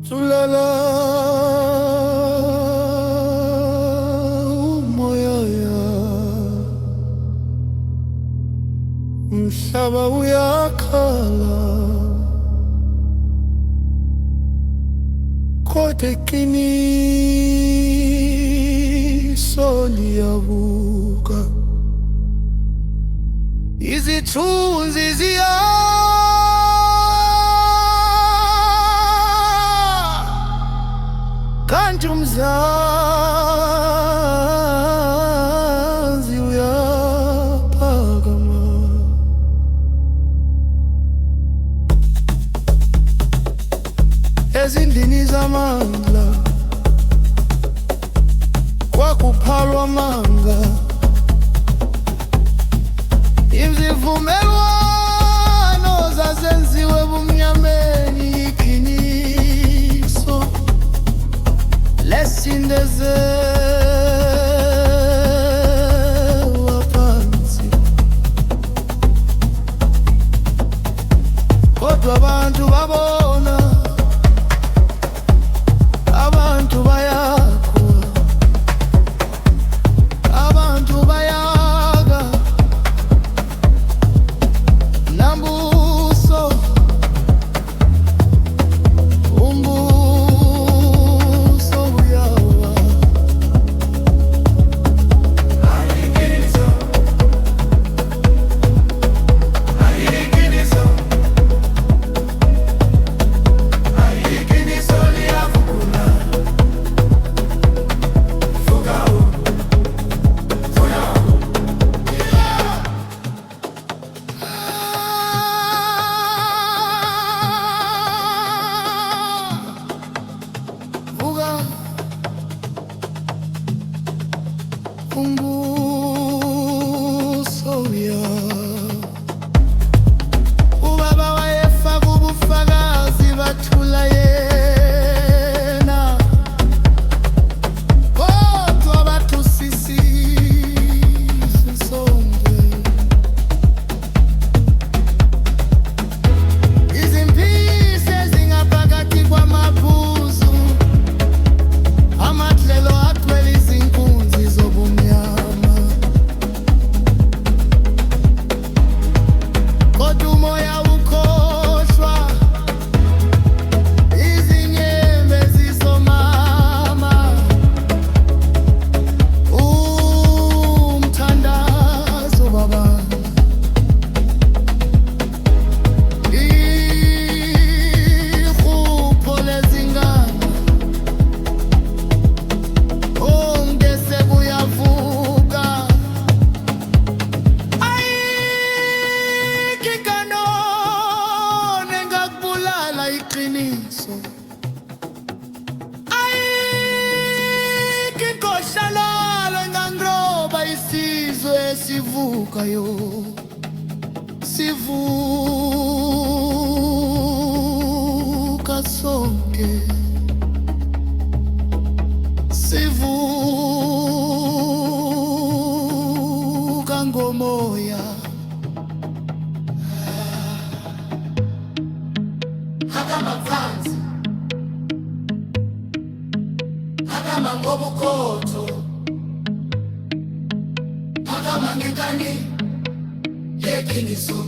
Tulala umoya umhlaba uyakhala kodwa iqiniso liyavuka, izithunzi kanti umzansi uyaphakama. Ezindlini zamandla kwakuphalwa amanga, izivumelwano zazenziwe bumnyameni, iqiniso lesindezelwa phansi, kodwa abantu babona, abantu bayakwa, abantu bayaka, nambuso umbuso uyawa. Umbuso uyawa. Ubaba wayefaka ubufakazi bathula yena, kodwa bathusisise sonke. Izimpisi ezingaphakathi kwamaphuzu, amadlelo agcwele izinkunzi zobumnyama, kodwa umoya ukhohlwa, izinyembezi zisomama, umthandazo wabantu, ihlupho lezingane, onke sekuyavuka. Ayikho inganone engakubulala iqiniso, ayikho inkohlalalo engangiroba isizwe esivukayo, sivuka sonke, sivuka ngomoya. Hakama phansi, hakama ngobukhotho, hakama ngenkani yeqiniso.